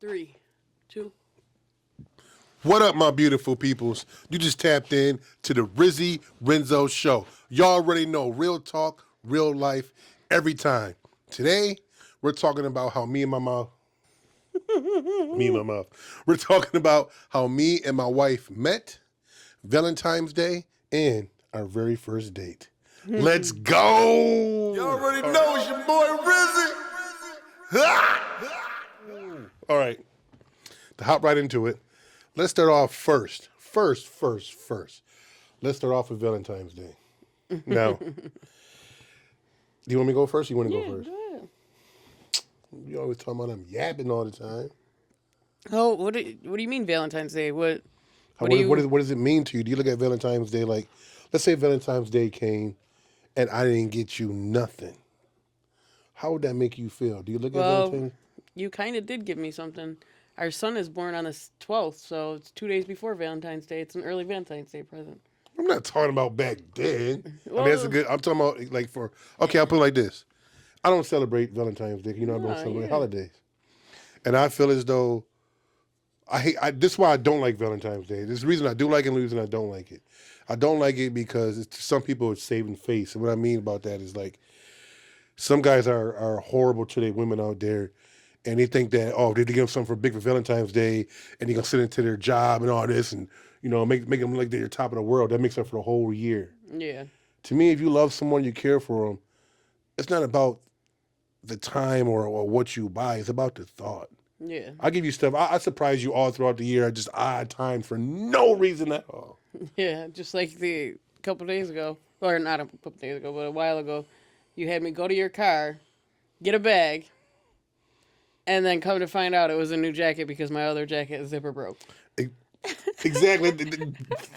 3, 2. What up, my beautiful peoples? You just tapped in to the Rizzy Renzo Show. Y'all already know real talk, real life, every time. Today, we're talking about how We're talking about how me and my wife met, Valentine's Day, and our very first date. Let's go! You already know it's your boy Rizzy. All right, to hop right into it, let's start off first. Let's start off with Valentine's Day. Now, do you want me to go first or you want to go first? Go ahead. You always talking about I'm yapping all the time. Oh, what do you mean Valentine's Day? What What do you... does it mean to you? Do you look at Valentine's Day like, let's say Valentine's Day came and I didn't get you nothing. How would that make you feel? Do you look at Well, Valentine's? you kind of did give me something. Our son is born on the 12th, so it's 2 days before Valentine's Day. It's an early Valentine's Day present. I'm not talking about back then. I Well, mean, that's a good, I'm talking about like okay, I'll put it like this. I don't celebrate Valentine's Day. You know, I don't celebrate holidays. And I feel as though this is why I don't like Valentine's Day. There's the reason I do like it and the reason I don't like it. I don't like it because some people are saving face. And what I mean about that is like, some guys are horrible to their women out there. And they think that, oh, they give them something for Valentine's Day and they're going to sit into their job and all this and, you know, make them like they're top of the world. That makes up for the whole year. yeah. To me, if you love someone, you care for them, it's not about the time or what you buy. It's about the thought. Yeah. I give you stuff. I surprise you all throughout the year at just odd times for no reason at all. Yeah, just like a couple days ago, or not a couple days ago, but a while ago, you had me go to your car, get a bag, and then come to find out it was a new jacket because my other jacket zipper broke. Exactly.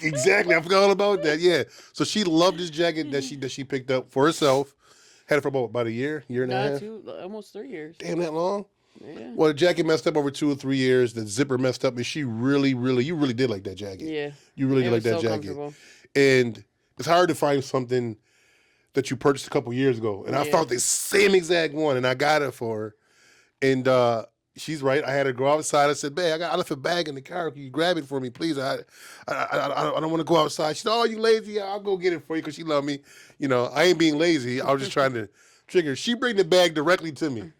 Exactly. I forgot all about that. Yeah. So she loved this jacket that she picked up for herself. Had it for about a year and a half. Almost 3 years. Damn, that long? Yeah. Well, the jacket messed up over 2 or 3 years. The zipper messed up, and you really did like that jacket. Yeah. You really It did like was that so jacket. comfortable. And it's hard to find something that you purchased a couple years ago. And I found the same exact one, and I got it for her. And she's right. I had her go outside. I said, babe, I left a bag in the car. Can you grab it for me, please? I don't want to go outside. She said, oh, you lazy? Yeah, I'll go get it for you because she loved me. You know, I ain't being lazy. I was just trying to trigger. She bring the bag directly to me.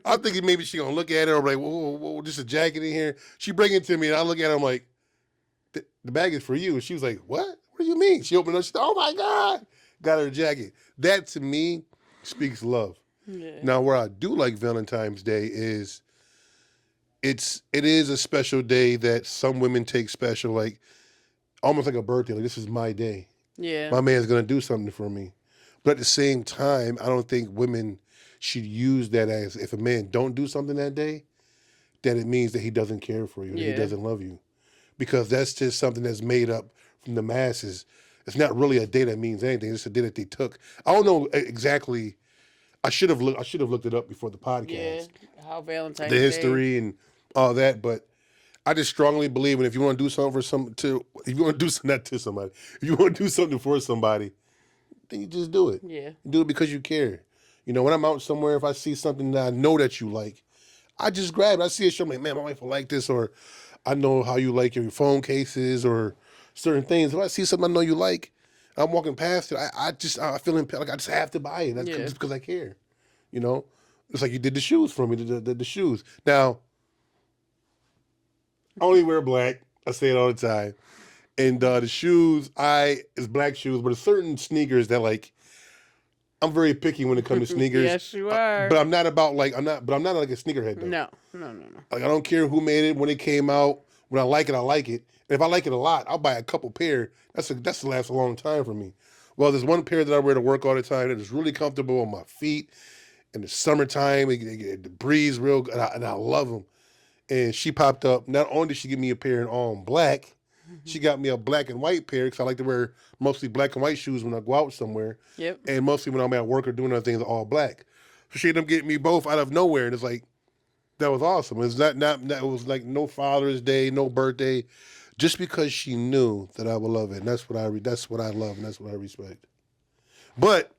I'm thinking maybe she going to look at it or like, whoa, just a jacket in here. She bring it to me, and I look at her. I'm like, the bag is for you. And she was like, what? What do you mean? She opened it up. She said, oh, my God. Got her a jacket. That, to me, speaks love. Yeah. Now, where I do like Valentine's Day is it is a special day that some women take special, like almost like a birthday. Like, this is my day. Yeah. My man's going to do something for me. But at the same time, I don't think women should use that as, if a man don't do something that day, then it means that he doesn't care for you, that he doesn't love you. Because that's just something that's made up from the masses. It's not really a day that means anything. It's a day that they took. I don't know exactly. I should have looked it up before the podcast. Yeah. How Valentine's The Day. history and all that, but I just strongly believe if you want to do something if you want to do something not to somebody, if you want to do something for somebody, then you just do it. Yeah. You do it because you care. You know, when I'm out somewhere, if I see something that I know that you like, I just grab it. I see it, show me, man, my wife will like this, or I know how you like your phone cases or certain things. If I see something I know you like, I'm walking past it, I feel like I just have to buy it. That's just because I care. You know? It's like you did the shoes for me, the shoes. Now, I only wear black. I say it all the time. And the shoes, it's black shoes, but there's certain sneakers that like, I'm very picky when it comes to sneakers. Yes, you are. But I'm not like a sneakerhead though. No. Like, I don't care who made it, when it came out. When I like it, I like it. And if I like it a lot, I'll buy a couple pair. That's to last a long time for me. Well, there's one pair that I wear to work all the time that is really comfortable on my feet. In the summertime, the breeze real good, and I love them. And she popped up. Not only did she give me a pair in all black, she got me a black and white pair because I like to wear mostly black and white shoes when I go out somewhere. Yep. And mostly when I'm at work or doing other things, all black. So she ended up getting me both out of nowhere, and it's like, that was awesome. It's it was like no Father's Day, no birthday, just because she knew that I would love it. And that's what I love, and that's what I respect. But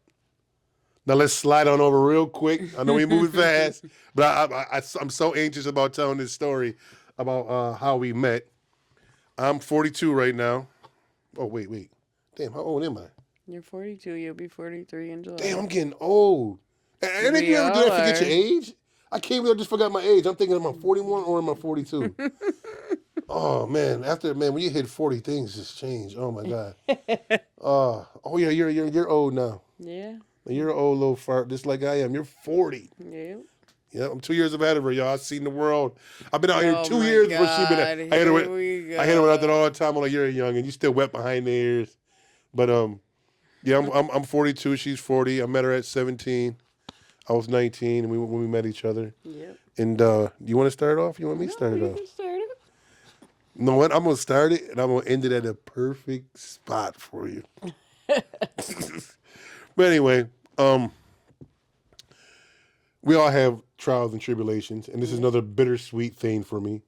Now let's slide on over real quick. I know we moving fast, but I'm so anxious about telling this story about how we met. I'm 42 right now. Oh, wait. Damn, how old am I? You're 42. You'll be 43 in July. Damn, I'm getting old. And then We you ever do that, all forget your are. age? I can't believe I just forgot my age. I'm thinking, am I 41 or am I 42? Oh, man. When you hit 40, things just change. Oh, my God. Oh, yeah, you're old now. Yeah. You're an old little fart, just like I am. You're 40. Yeah. Yeah, I'm 2 years ahead of her, y'all. I've seen the world. I've been out here Oh 2 my years before she been. God. I hit her with, Here we I hit her with that go. all the time. I'm like, you're young and you still wet behind the ears. But yeah, I'm 42. She's 40. I met her at 17. I was 19 when we met each other. Yep. And you want to start it off? You want me to start it You off? can start it. You know what? I'm gonna start it and I'm gonna end it at a perfect spot for you. But anyway, we all have trials and tribulations, and this is another bittersweet thing for me.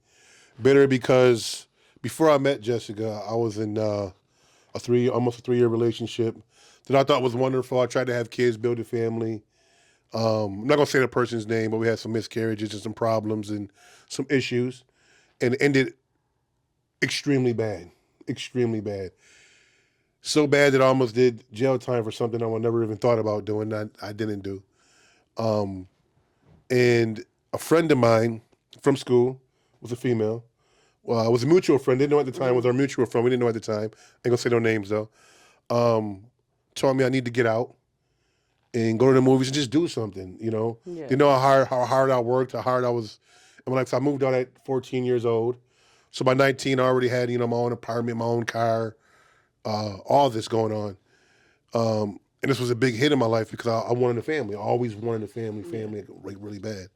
Bitter because before I met Jessica, I was in almost a 3-year relationship that I thought was wonderful. I tried to have kids, build a family. I'm not gonna say the person's name, but we had some miscarriages and some problems and some issues, and it ended extremely bad, extremely bad. So bad that I almost did jail time for something I never even thought about doing. That I didn't do. And a friend of mine from school was a female. Well, I was a mutual friend. Didn't know at the time. Was our mutual friend. We didn't know at the time. Ain't gonna say no names though. Told me I need to get out and go to the movies and just do something. You know, Yeah. you know how hard I worked, how hard I was. And when I moved out at 14 years old, so by 19 I already had my own apartment, my own car, all this going on. And this was a big hit in my life because I wanted a family. I always wanted a family like really bad.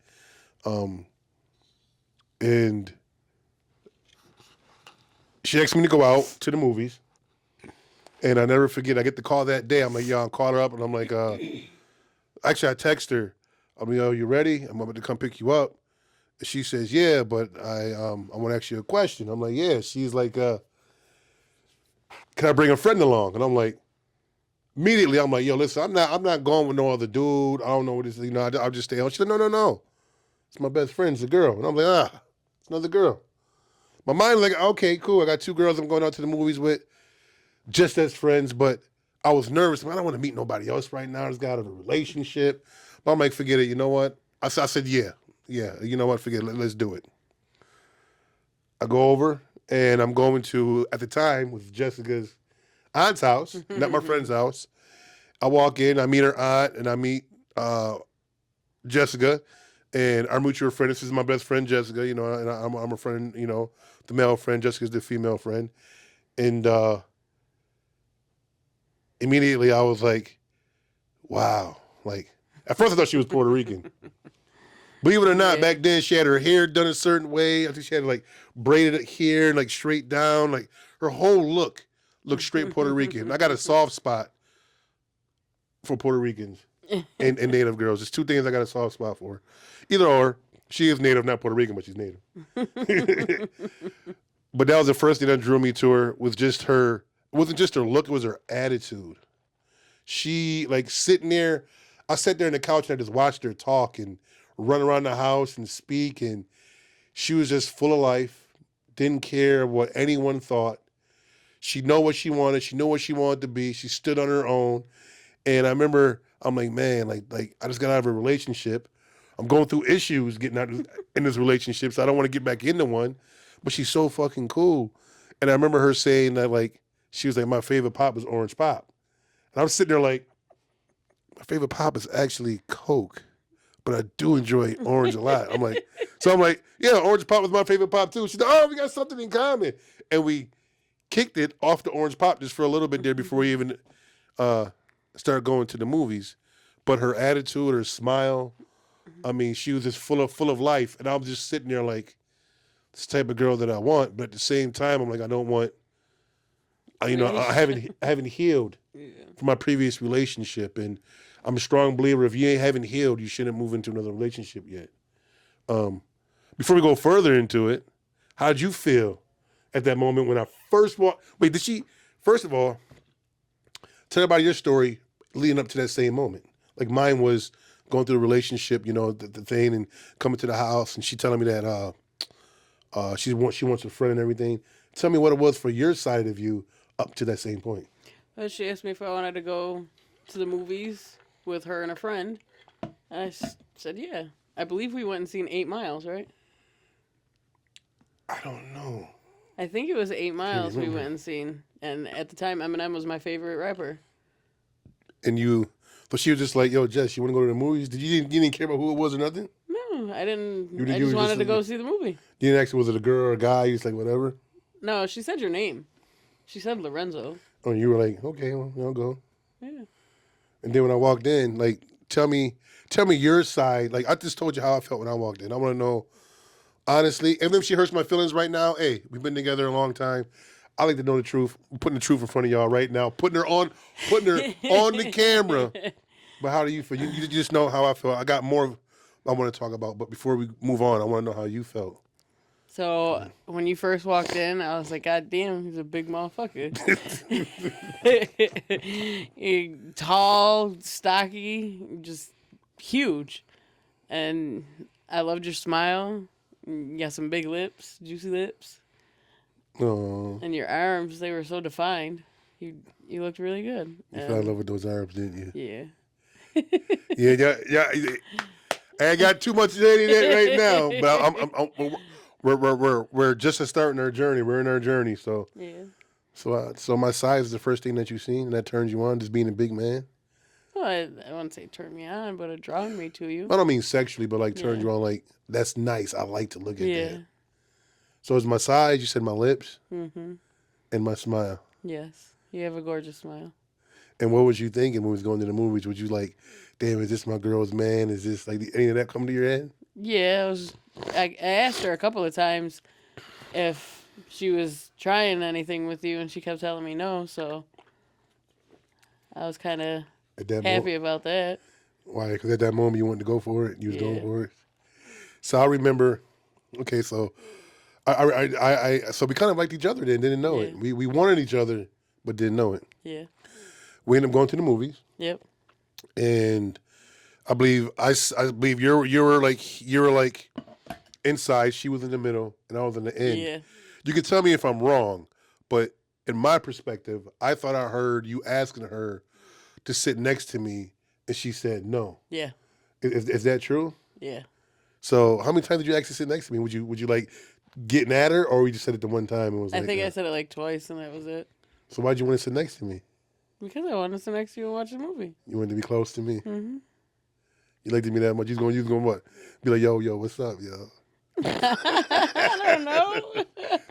And she asked me to go out to the movies. And I never forget, I get the call that day. I'm like, yo, I'll call her up. And I'm like, actually, I text her. I'm like, yo, you ready? I'm about to come pick you up. And she says, yeah, but I want to ask you a question. I'm like, yeah. She's like, can I bring a friend along? And I'm like, immediately, I'm like, yo, listen, I'm not going with no other dude. I don't know what this is. I'll just stay home. She said, no. It's my best friend. It's a girl. And I'm like, it's another girl. My mind's like, okay, cool. I got 2 girls I'm going out to the movies with just as friends, but I was nervous. I don't want to meet nobody else right now. I just got out of a relationship. But I'm like, forget it. You know what? I said, yeah. You know what? Forget it. Let's do it. I go over, and I'm going to, at the time, with Jessica's aunt's house, not my friend's house. I walk in, I meet her aunt, and I meet Jessica, and our mutual friend. This is my best friend, Jessica. You know, and I'm a friend. You know, the male friend. Jessica's the female friend, and immediately I was like, wow. Like, at first I thought she was Puerto Rican. Believe it or not, back then she had her hair done a certain way. I think she had like braided hair, like straight down. Like her whole looked straight Puerto Rican. I got a soft spot for Puerto Ricans and Native girls. There's 2 things I got a soft spot for. Either or, she is Native, not Puerto Rican, but she's Native. But that was the first thing that drew me to her, was just her. It wasn't just her look, it was her attitude. She, like, sitting there, I sat there on the couch and I just watched her talk and run around the house and speak, and she was just full of life, didn't care what anyone thought. She knew what she wanted. She knew what she wanted to be. She stood on her own. And I remember, I'm like, man, like I just got out of a relationship. I'm going through issues getting out in this relationship, so I don't want to get back into one. But she's so fucking cool. And I remember her saying that, like, she was like, my favorite pop is Orange Pop. And I'm sitting there like, my favorite pop is actually Coke, but I do enjoy orange a lot. I'm like, yeah, Orange Pop was my favorite pop too. She's like, oh, we got something in common. And we kicked it off the Orange Pop just for a little bit there before we even started going to the movies. But her attitude, her smile, I mean, she was just full of life. And I was just sitting there like, this type of girl that I want. But at the same time, I'm like, I don't want, I haven't healed from my previous relationship. And I'm a strong believer, if you haven't healed, you shouldn't move into another relationship yet. Before we go further into it, how did you feel at that moment when I first walked? Wait, first of all, tell everybody your story leading up to that same moment. Like mine was going through the relationship, the thing, and coming to the house, and she telling me that she wants a friend and everything. Tell me what it was for your side of you up to that same point. Well, she asked me if I wanted to go to the movies with her and a friend. And said, yeah. I believe we went and seen 8 Miles, right? I don't know. I think it was 8 Miles we went and seen. And at the time, Eminem was my favorite rapper. And but she was just like, yo, Jess, you want to go to the movies? You didn't care about who it was or nothing? No, I didn't. I just wanted to go see the movie. You didn't actually, was it a girl or a guy? You just like, whatever? No, she said your name. She said Lorenzo. Oh, you were like, okay, well, I'll go. Yeah. And then when I walked in, like, tell me your side. Like, I just told you how I felt when I walked in. I want to know, honestly, even if she hurts my feelings right now, hey, we've been together a long time. I like to know the truth. I'm putting the truth in front of y'all right now. Putting her on the camera. But how do you feel? You just know how I feel. I got more I want to talk about. But before we move on, I want to know how you felt. So when you first walked in, I was like, God damn, he's a big motherfucker. Tall, stocky, just huge. And I loved your smile. You got some big lips, juicy lips. Oh. And your arms, they were so defined. You looked really good. You fell in love with those arms, didn't you? Yeah. yeah. I ain't got too much to say to that right now, but we're just starting our journey. We're in our journey, so yeah. So my size is the first thing that you've seen, and that turns you on, just being a big man. Well, I wouldn't say turn me on, but it drawn me to you. I don't mean sexually, but like turned you on. Like that's nice. I like to look at that. So it's my size. You said my lips, and my smile. Yes, you have a gorgeous smile. And what was you thinking when we was going to the movies? Was you like, damn, is this my girl's man? Is this like any of that come to your head? Yeah, I asked her a couple of times if she was trying anything with you, and she kept telling me no. So I was kind of happy about that. Why? Because at that moment you wanted to go for it. You was going for it. So I remember. Okay, so so we kind of liked each other then, didn't know it. We wanted each other, but didn't know it. Yeah. We ended up going to the movies. Yep. And I believe you were like inside, she was in the middle, and I was in the end. Yeah. You can tell me if I'm wrong, but in my perspective, I thought I heard you asking her to sit next to me, and she said no. Yeah. Is that true? Yeah. So how many times did you actually sit next to me? Would you like getting at her, or you just said it the one time and was I think I said it like twice, and that was it. So why'd you want to sit next to me? Because I wanted to sit next to you and watch the movie. You wanted to be close to me. Mm-hmm. You liked me that much. You was going what? Be like, yo, what's up, yo? I don't know.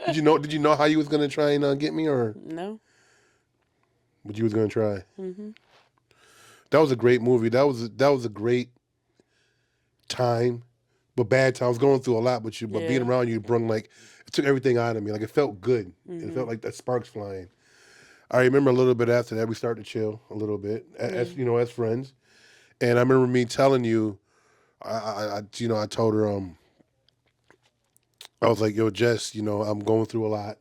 Did you know how you was gonna try and get me, or no? But you was gonna try. Mm-hmm. That was a great movie. That was a great time, but bad time. I was going through a lot with you, but being around you brought it took everything out of me. Like it felt good. It felt like that sparks flying. I remember a little bit after that we started to chill a little bit as friends, and I remember me telling you, I told her I was like, yo, Jess, I'm going through a lot.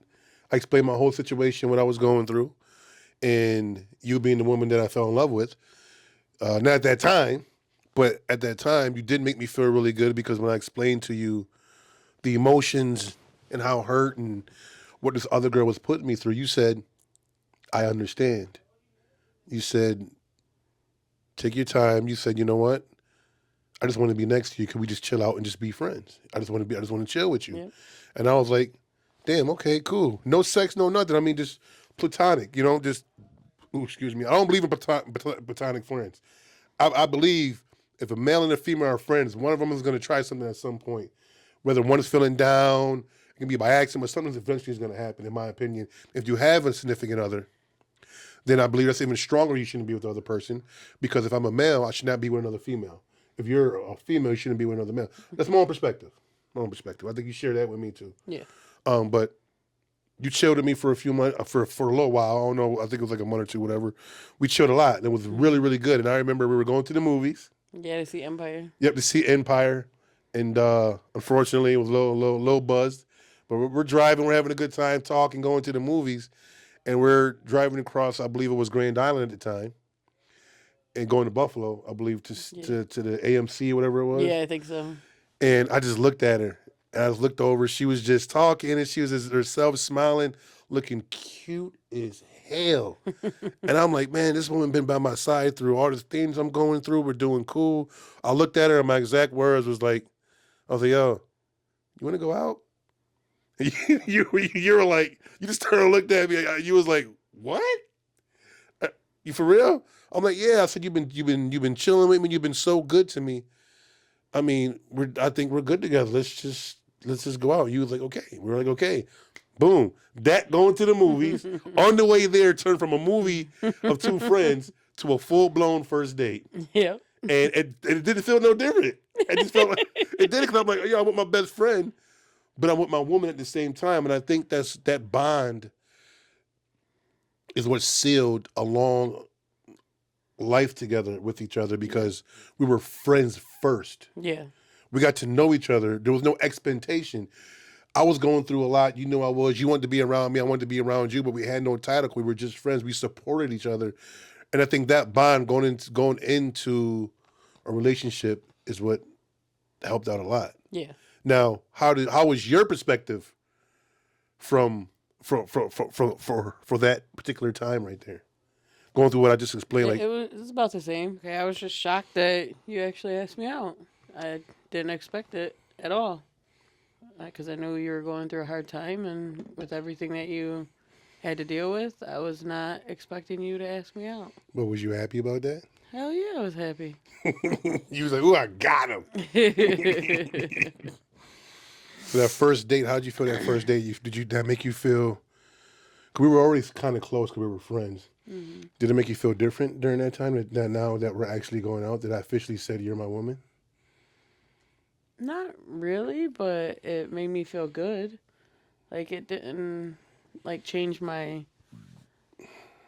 I explained my whole situation, what I was going through, and you being the woman that I fell in love with. Not at that time, but at that time, you did make me feel really good because when I explained to you the emotions and how hurt and what this other girl was putting me through, you said, I understand. You said, take your time. You said, you know what? I just want to be next to you. Can we just chill out and just be friends? I just want to chill with you. Yeah. And I was like, damn, okay, cool. No sex, no nothing. I mean, just platonic, excuse me. I don't believe in platonic friends. I believe if a male and a female are friends, one of them is going to try something at some point. Whether one is feeling down, it can be by accident, but something eventually is going to happen, in my opinion. If you have a significant other, then I believe that's even stronger you shouldn't be with the other person. Because if I'm a male, I should not be with another female. If you're a female, you shouldn't be with another male. That's my own perspective. I think you share that with me too. Yeah. But you chilled with me for a few months, for a little while. I don't know. I think it was like a month or two, whatever. We chilled a lot, and it was really, really good. And I remember we were going to the movies. Yeah, to see Empire. Yep, to see Empire. And unfortunately, it was a little buzzed. But we're driving. We're having a good time talking, going to the movies. And we're driving across, I believe it was Grand Island at the time. and going to Buffalo, I believe, to the AMC or whatever it was. Yeah, I think so. And I just looked at her. And I just looked over. She was just talking, and she was just herself, smiling, looking cute as hell. And I'm like, man, this woman been by my side through all the things I'm going through. We're doing cool. I looked at her, and my exact words was like, I was like, yo, you want to go out? You were like, you just turned and looked at me. You was like, what? You for real? I'm like, yeah. I said, you've been chilling with me. You've been so good to me. I mean, I think we're good together. Let's just go out. You was like, okay. We were like, okay. Boom. That going to the movies. On the way there, turned from a movie of two friends to a full-blown first date. Yeah. And it didn't feel no different. It just felt like, it did, because I'm like, yo, I'm with my best friend, but I'm with my woman at the same time. And I think that bond is what sealed a long life together with each other, because we were friends first. Yeah. We got to know each other. There was no expectation. I was going through a lot. You know I was. You wanted to be around me. I wanted to be around you, but we had no title. We were just friends. We supported each other. And I think that bond going into a relationship is what helped out a lot. Yeah. Now, how was your perspective for that particular time right there? Going through what I just explained, It was about the same. Okay, I was just shocked that you actually asked me out. I didn't expect it at all, because I knew you were going through a hard time, and with everything that you had to deal with, I was not expecting you to ask me out. but was you happy about that? Hell yeah, I was happy. You was like, ooh, I got him. So that first date, how'd you feel that first date? Did that make you feel, because we were already kind of close because we were friends. Mm-hmm. Did it make you feel different during that time, that now that we're actually going out, that I officially said you're my woman? Not really, but it made me feel good. Like, it didn't, like, change my,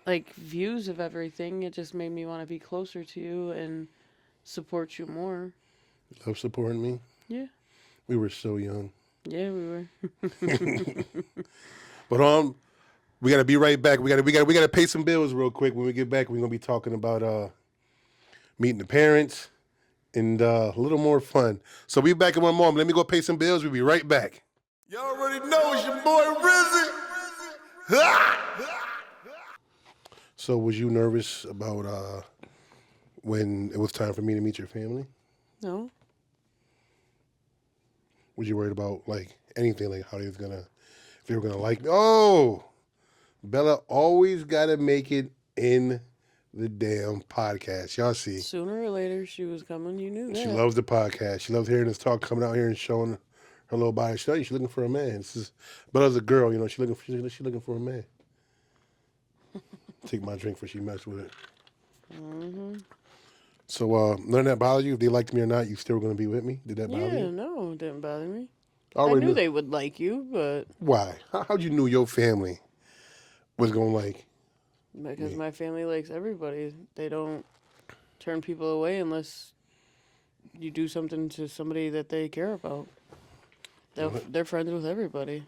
like, views of everything. It just made me want to be closer to you and support you more. Love supporting me? Yeah. We were so young. Yeah, we were. But we gotta be right back. We gotta pay some bills real quick. When we get back, we're gonna be talking about meeting the parents and a little more fun. So we back in one moment. Let me go pay some bills. We'll be right back. You already know it's your boy Rizzy. So was you nervous about when it was time for me to meet your family? No. Was you worried about like anything, like how they was gonna, if they were gonna like me? Oh, Bella always gotta make it in the damn podcast. Y'all see. Sooner or later, she was coming. You knew that. She loves the podcast. She loves hearing us talk, coming out here and showing her little body. She's looking for a man. Bella's a girl, you know. She's looking for a man. Take my drink before she mess with it. Mm-hmm. So, none of that bothered you? If they liked me or not, you still were going to be with me? Did that bother you? Yeah, no, it didn't bother me. I knew they would like you, but... Why? How'd you know your family was going to like Because me? my family likes everybody. They don't turn people away unless you do something to somebody that they care about. They're friends with everybody.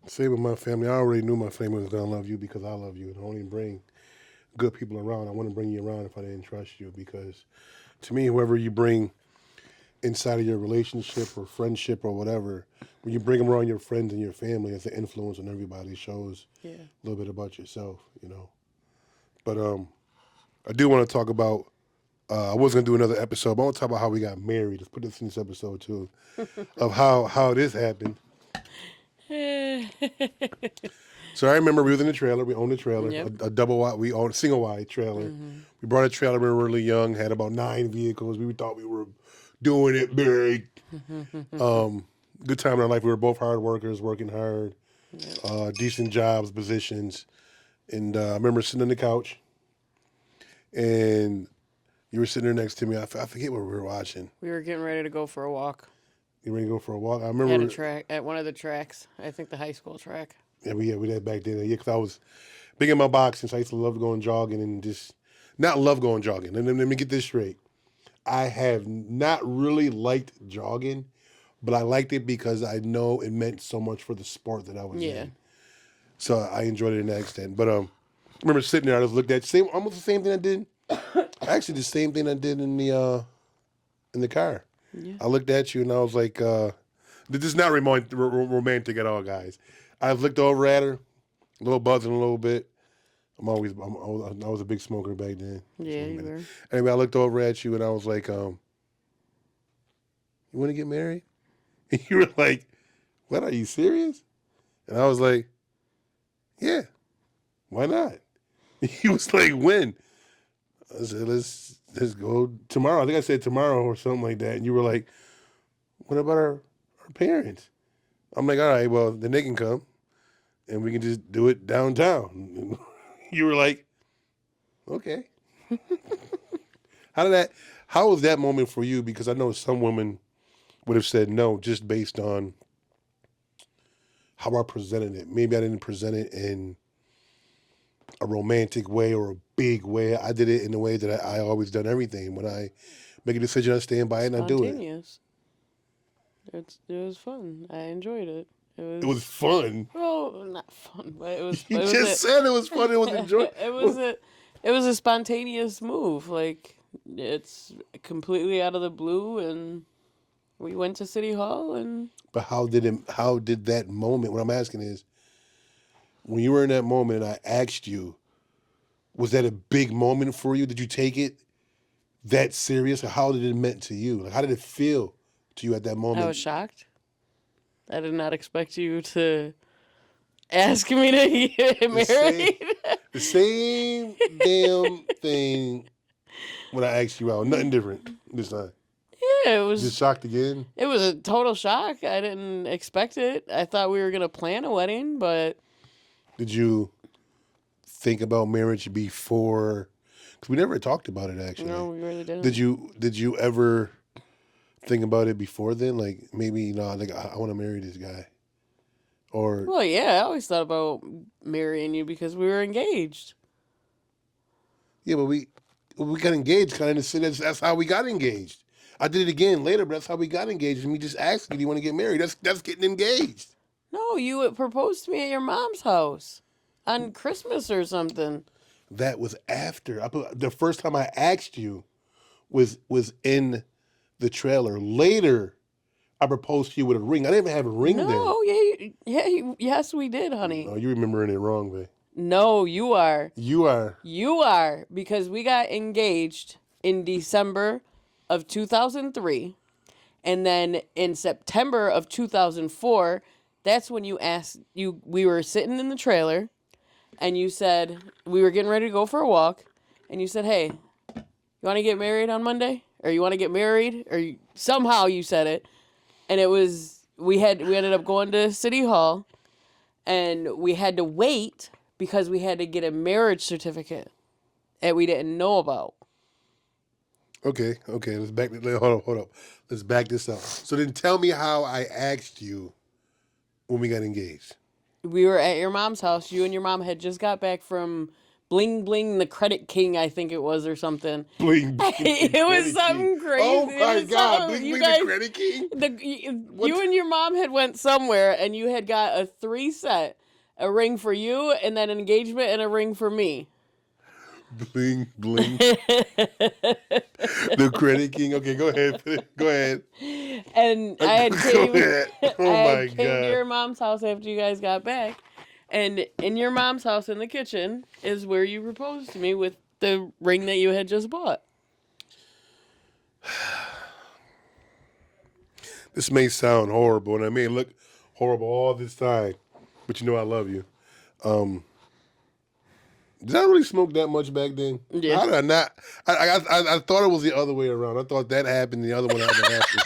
Same with my family. I already knew my family was going to love you because I love you. And I only bring good people around. I wouldn't bring you around if I didn't trust you, because to me, whoever you bring inside of your relationship or friendship or whatever, when you bring them around your friends and your family, it's an influence on everybody. It shows a little bit about yourself, you know. But I do want to talk about, I was going to do another episode, but I want to talk about how we got married. Let's put this in this episode too, of how this happened. So I remember we was in the trailer. We owned a trailer, a double wide. We owned a single wide trailer. Mm-hmm. We brought a trailer when we were really young. Had about 9 vehicles. We thought we were doing it big. Good time in our life. We were both hard workers, working hard, decent jobs, positions. And I remember sitting on the couch, and you were sitting there next to me. I forget what we were watching. We were getting ready to go for a walk. You ready to go for a walk? I remember at one of the tracks. I think the high school track. Yeah, we did back then. Yeah, because I was big in my boxing, so I used to love going jogging and just not love going jogging. And let me get this straight. I have not really liked jogging, but I liked it because I know it meant so much for the sport that I was in. So I enjoyed it in that extent. But I remember sitting there, I just looked at almost the same thing I did Actually, the same thing I did in the car. Yeah. I looked at you and I was like, this is not romantic at all, guys. I looked over at her, a little buzzing a little bit. I was a big smoker back then. Yeah, you were. Anyway, I looked over at you and I was like, you want to get married? And you were like, what, are you serious? And I was like, yeah, why not? He was like, when? I said, let's go tomorrow. I think I said tomorrow or something like that. And you were like, what about our parents? I'm like, all right, well, then they can come and we can just do it downtown. And you were like, okay. How was that moment for you? Because I know some women would have said no just based on how I presented it. Maybe I didn't present it in a romantic way or a big way. I did it in the way that I always done everything. When I make a decision, I stand by it and I do it. Spontaneous. It was fun. I enjoyed it. It was fun. Well, not fun, but it was. You just said it was fun. It was enjoyable. It was a spontaneous move. Like, it's completely out of the blue, and we went to City Hall and. But how did that moment? What I'm asking is, when you were in that moment, and I asked you, was that a big moment for you? Did you take it that serious, or how did it meant to you? Like, how did it feel to you at that moment? I was shocked. I did not expect you to ask me to get married. The same damn thing when I asked you out. Nothing different this time. Yeah, it was. Just shocked again? It was a total shock. I didn't expect it. I thought we were going to plan a wedding, but. Did you think about marriage before? Because we never talked about it, actually. No, we really didn't. Did you ever think about it before then? Like, maybe, like, I want to marry this guy. Or. Well, yeah, I always thought about marrying you because we were engaged. Yeah, but we got engaged kind of in the sense that's how we got engaged. I did it again later, but that's how we got engaged. And we just asked you, do you want to get married? That's getting engaged. No, you proposed to me at your mom's house on Christmas or something. That was after. The first time I asked you was in the trailer. Later, I proposed to you with a ring. I didn't even have a ring then. No, yes, we did, honey. Oh, you're remembering it wrong, babe. No, you are. You are. You are, because we got engaged in December of 2003, and then in September of 2004, that's when you asked, we were sitting in the trailer, and you said, we were getting ready to go for a walk, and you said, hey, you want to get married on Monday? Or you want to get married? Or somehow you said it, and it was, we ended up going to City Hall, and we had to wait because we had to get a marriage certificate that we didn't know about. Okay. Let's back. Hold up. Let's back this up. So then, tell me how I asked you when we got engaged. We were at your mom's house. You and your mom had just got back from Bling Bling the Credit King, I think it was, or something. Bling Bling. It was something crazy. Oh my God! Bling Bling the Credit King. You and your mom had went somewhere, and you had got a 3-set, a ring for you, and then an engagement and a ring for me. Bling Bling. The Credit King. Okay, go ahead. Go ahead. And I had came, God. To your mom's house after you guys got back. And in your mom's house in the kitchen is where you proposed to me with the ring that you had just bought. This may sound horrible, and I may look horrible all this time, but you know I love you. Did I really smoke that much back then? Yeah. How did I not? I thought it was the other way around. I thought that happened, the other one happened after.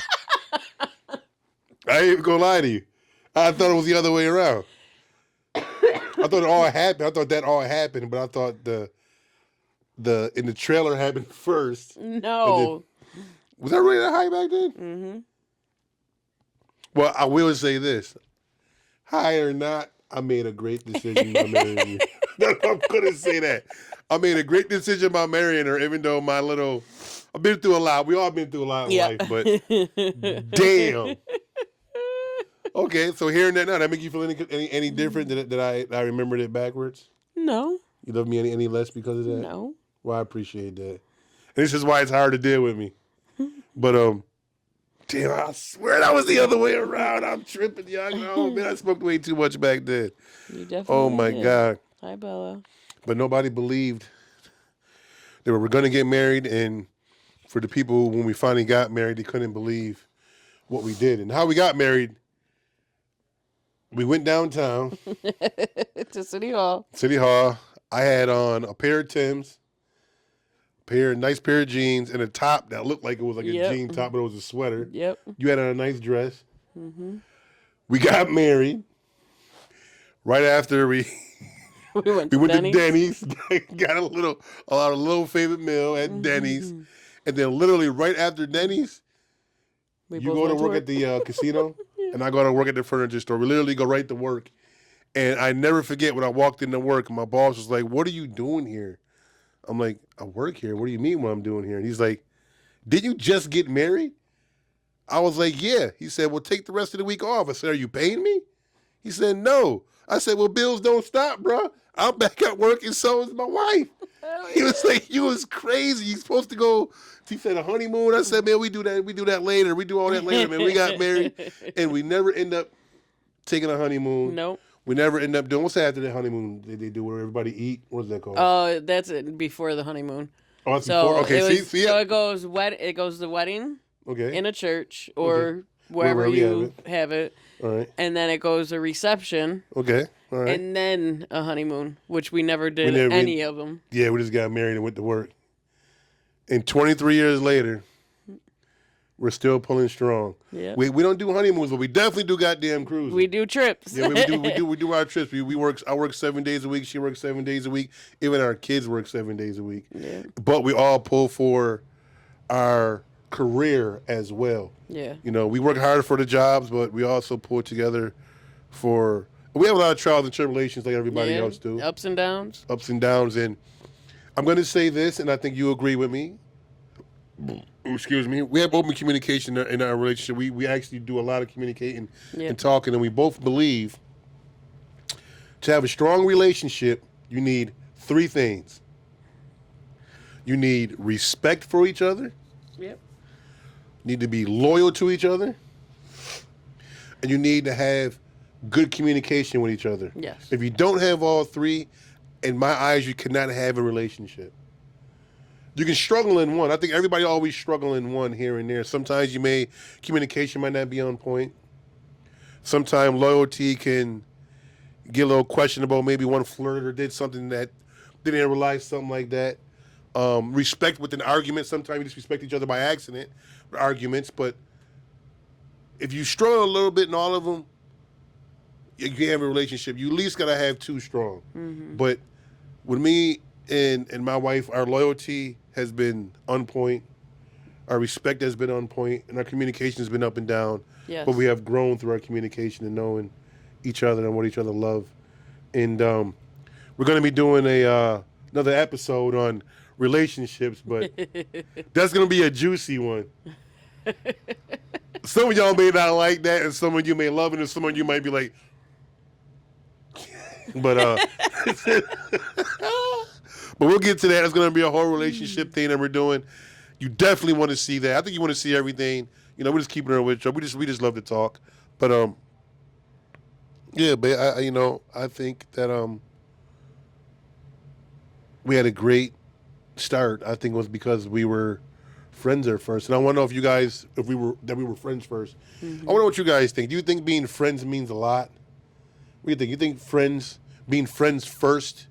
I ain't even gonna lie to you. I thought it was the other way around. I thought it all happened. I thought that all happened, but I thought the in the trailer happened first. No. Was I really that high back then? Mm-hmm. Well, I will say this. High or not, I made a great decision by marrying you. I'm going to say that. I made a great decision by marrying her, even though I've been through a lot. We all been through a lot in life, but damn. Okay, so hearing that now, that make you feel any different that I remembered it backwards? No. You love me any less because of that? No. Well, I appreciate that. this is why it's hard to deal with me. But damn, I swear that was the other way around. I'm tripping, young. Oh man, I smoked way too much back then. You definitely Oh my did. God. Hi, Bella. But nobody believed that we were going to get married, and for the people when we finally got married, they couldn't believe what we did. And how we got married, we went downtown. To City Hall. City Hall. I had on a pair of Timbs, nice pair of jeans, and a top that looked like it was like a jean top, but it was a sweater. Yep. You had on a nice dress. Mm-hmm. We got married. Right after we went to Denny's, got a little favorite meal at Denny's, and then literally right after Denny's, you go to work at the casino, and I go to work at the furniture store. We literally go right to work, and I never forget when I walked into work, my boss was like, "What are you doing here?" I'm like, "I work here. What do you mean what I'm doing here?" And he's like, "Did you just get married?" I was like, "Yeah." He said, "Well, take the rest of the week off." I said, "Are you paying me?" He said, "No." I said, "Well, bills don't stop, bro. I'm back at work, and so is my wife." He was like, "You was crazy. You supposed to go." He said, "A honeymoon." I said, "Man, we do that later. We do all that later, man." We got married, and we never end up taking a honeymoon. Nope. We never end up doing. What's after the honeymoon? They do where everybody eat. What's that called? Oh, that's it. Before the honeymoon. Oh, that's So before. Okay, see. So it goes the wedding. Okay. In a church or wherever you have it. All right. And then it goes a reception. Okay. All right. And then a honeymoon, which we never did any of them. Yeah, we just got married and went to work. And 23 years later, we're still pulling strong. Yeah. We don't do honeymoons, but we definitely do goddamn cruises. We do trips. Yeah, we do our trips. I work 7 days a week. She works 7 days a week. Even our kids work 7 days a week. Yeah. But we all pull for our career as well. Yeah. You know, we work hard for the jobs, but we also pull together for. We have a lot of trials and tribulations like everybody else do. Ups and downs. Ups and downs, and I'm going to say this, and I think you agree with me. Excuse me. We have open communication in our relationship. We actually do a lot of communicating and talking, and we both believe to have a strong relationship, you need 3 things. You need respect for each other. Yep. You need to be loyal to each other. And you need to have good communication with each other. Yes. If you don't have all 3, in my eyes, you cannot have a relationship. You can struggle in one. I think everybody always struggle in one here and there. Sometimes communication might not be on point. Sometimes loyalty can get a little questionable. Maybe one flirted or did something that they didn't realize, something like that. Respect with an argument. Sometimes you disrespect each other by accident with arguments. But if you struggle a little bit in all of them, you can have a relationship. You at least got to have 2 strong. Mm-hmm. But with me and my wife, our loyalty has been on point. Our respect has been on point, and our communication has been up and down. Yes. But we have grown through our communication and knowing each other and what each other love. And we're going to be doing another episode on relationships, but that's going to be a juicy one. Some of y'all may not like that, and some of you may love it, and some of you might be like, but we'll get to that. It's going to be a whole relationship thing that we're doing. You definitely want to see that. I think you want to see everything. You know, we're just keeping it with you. We just love to talk. But yeah, but I think that we had a great start. I think it was because we were friends at first, and I want to know if we were friends first. Mm-hmm. I want to know what you guys think. Do you think being friends means a lot? What do you think? You think being friends first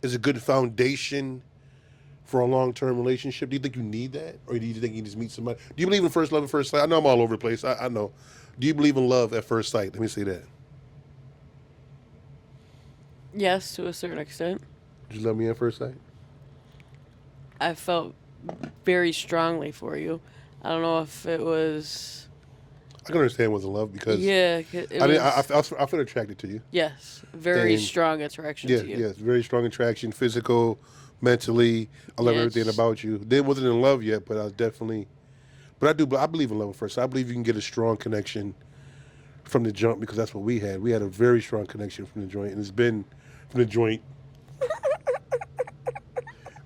is a good foundation for a long-term relationship? Do you think you need that? Or do you think you just meet somebody? Do you believe in first love at first sight? I know I'm all over the place. I know. Do you believe in love at first sight? Let me say that. Yes, to a certain extent. Did you love me at first sight? I felt very strongly for you. I don't know if it was... I can understand it wasn't love because I feel attracted to you. Yes, very strong attraction to you. Yes, very strong attraction, physical, mentally. I love everything about you. They wasn't in love yet, but I was definitely. But I believe in love at first. I believe you can get a strong connection from the jump because that's what we had. We had a very strong connection from the joint, and it's been from the joint.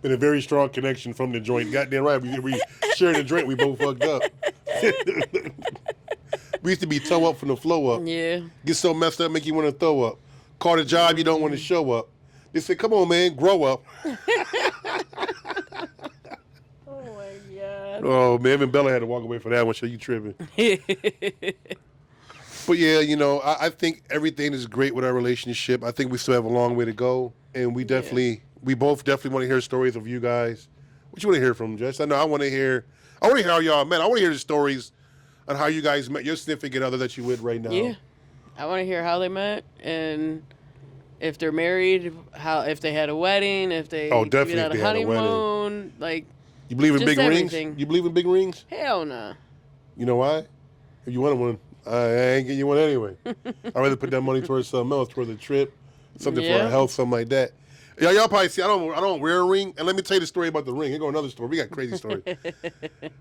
Been a very strong connection from the joint. Goddamn right. We sharing the drink. We both fucked up. We used to be toe up from the flow up. Yeah. Get so messed up, make you want to throw up. Call a job, you don't want to show up. They say, come on, man, grow up. Oh, my God. Oh, man, even Bella had to walk away from that one. So you tripping. But, yeah, you know, I think everything is great with our relationship. I think we still have a long way to go. And we both definitely want to hear stories of you guys. What you want to hear from, Jess? I know I want to hear how y'all met. I want to hear the stories on how you guys met your significant other that you with right now. Yeah. I want to hear how they met and if they're married, if they had a wedding, if they definitely had if a they had a wedding. honeymoon, like You believe in just big everything. rings? You believe in big rings? Hell no. You know why? If you want one, I ain't getting you one anyway. I'd rather put that money towards something else, towards a trip, something for our health, something like that. Y'all probably see I don't wear a ring. And let me tell you the story about the ring. Here go another story. We got a crazy story.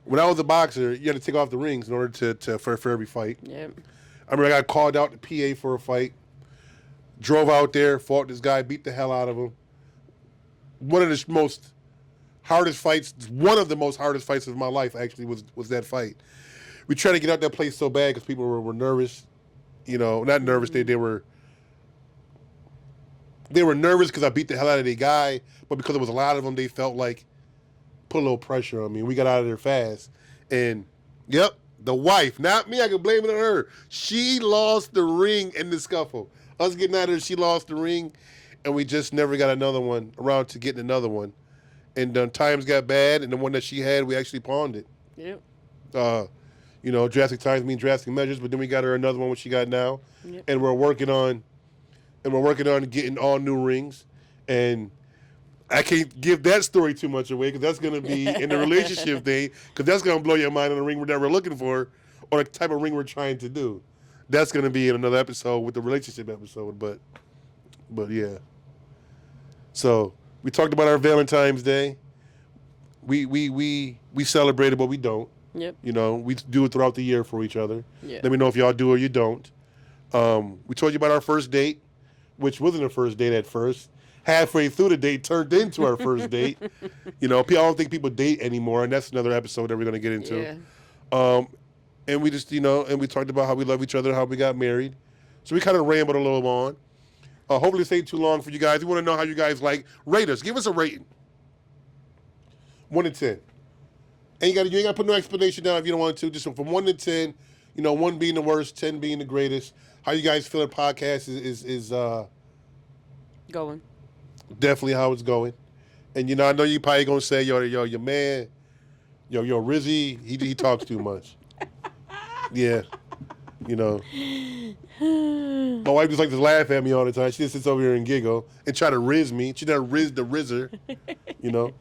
When I was a boxer, you had to take off the rings in order for every fight. Yep. I remember I got called out to PA for a fight. Drove out there, fought this guy, beat the hell out of him. One of the most hardest fights of my life actually was that fight. We tried to get out that place so bad because people were nervous. You know, not nervous. They were nervous because I beat the hell out of the guy, but because there was a lot of them, they felt like put a little pressure on me. And we got out of there fast. And, yep, the wife, not me, I can blame it on her. She lost the ring in the scuffle. Us getting out of there, she lost the ring, and we just never got around to getting another one. And times got bad, and the one that she had, we actually pawned it. Yep. You know, drastic times mean drastic measures, but then we got her another one, what she got now. Yep. And we're working on getting all new rings. And I can't give that story too much away because that's going to be in the relationship thing, because that's going to blow your mind on the ring that we're looking for or the type of ring we're trying to do. That's going to be in another episode with the relationship episode, but yeah. So we talked about our Valentine's Day. We celebrated, but we don't. Yep. You know, we do it throughout the year for each other. Yeah. Let me know if y'all do or you don't. We told you about our first date, which wasn't a first date at first. Halfway through the date turned into our first date. You know, I don't think people date anymore, and that's another episode that we're going to get into. Yeah. And we just, you know, and we talked about how we love each other, how we got married. So we kind of rambled a little on. Hopefully this ain't too long for you guys. We want to know how you guys rate us. Give us a rating. 1 to 10. And you ain't got to put no explanation down if you don't want to. Just from 1 to 10, you know, 1 being the worst, 10 being the greatest. How you guys feel the podcast is going. Definitely how it's going. And, you know, I know you probably going to say, yo, your man, yo, Rizzy, he talks too much. Yeah. You know. My wife just likes to laugh at me all the time. She just sits over here and giggle and try to riz me. She doesn't riz the rizzer, you know.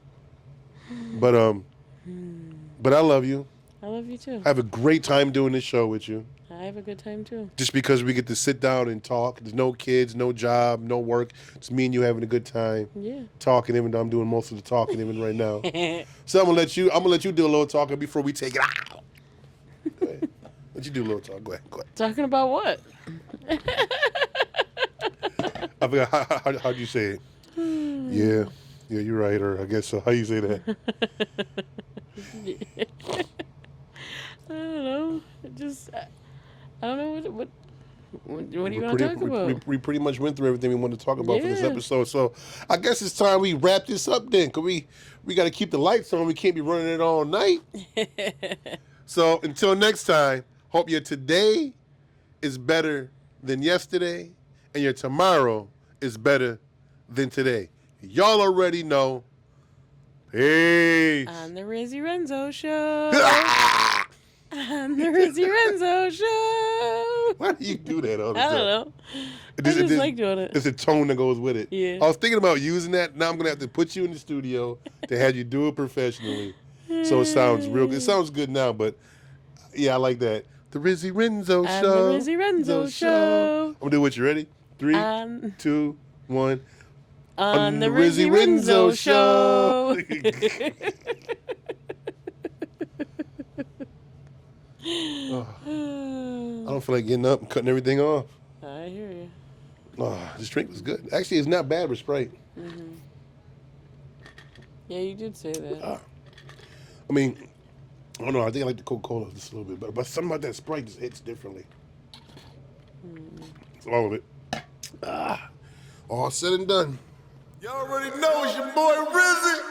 But I love you. I love you too. I have a great time doing this show with you. I have a good time too. Just because we get to sit down and talk. There's no kids, no job, no work. It's me and you having a good time. Yeah. Talking, even though I'm doing most of the talking even right now. So I'm gonna let you do a little talking before we take it out. Go ahead. Let you do a little talk. Go ahead. Talking about what? I forgot how'd you say it? Yeah, you're right. Or I guess so. How you say that? I don't know. I don't know what do you want to talk about? We pretty much went through everything we wanted to talk about for this episode. So I guess it's time we wrap this up then, because we got to keep the lights on. We can't be running it all night. So until next time, hope your today is better than yesterday and your tomorrow is better than today. Y'all already know. Peace. On the Rizzy Renzo Show. On the Rizzy Renzo Show. Why do you do that all the time? I don't know. I just like doing it. There's a tone that goes with it. Yeah. I was thinking about using that. Now I'm going to have to put you in the studio to have you do it professionally. So it sounds real good. It sounds good now, but yeah, I like that. The Rizzy Renzo Show. The Rizzy Renzo Show. I'm going to do what you ready? 3, 2, 1. On the Rizzy Renzo Show. I don't feel like getting up and cutting everything off. I hear you. Oh, this drink was good. Actually, it's not bad with Sprite. Mm-hmm. Yeah, you did say that. I mean, I don't know. I think I like the Coca-Cola just a little bit better. But something about that Sprite just hits differently. It's all of it. All said and done. You already know it's your boy Rizzy.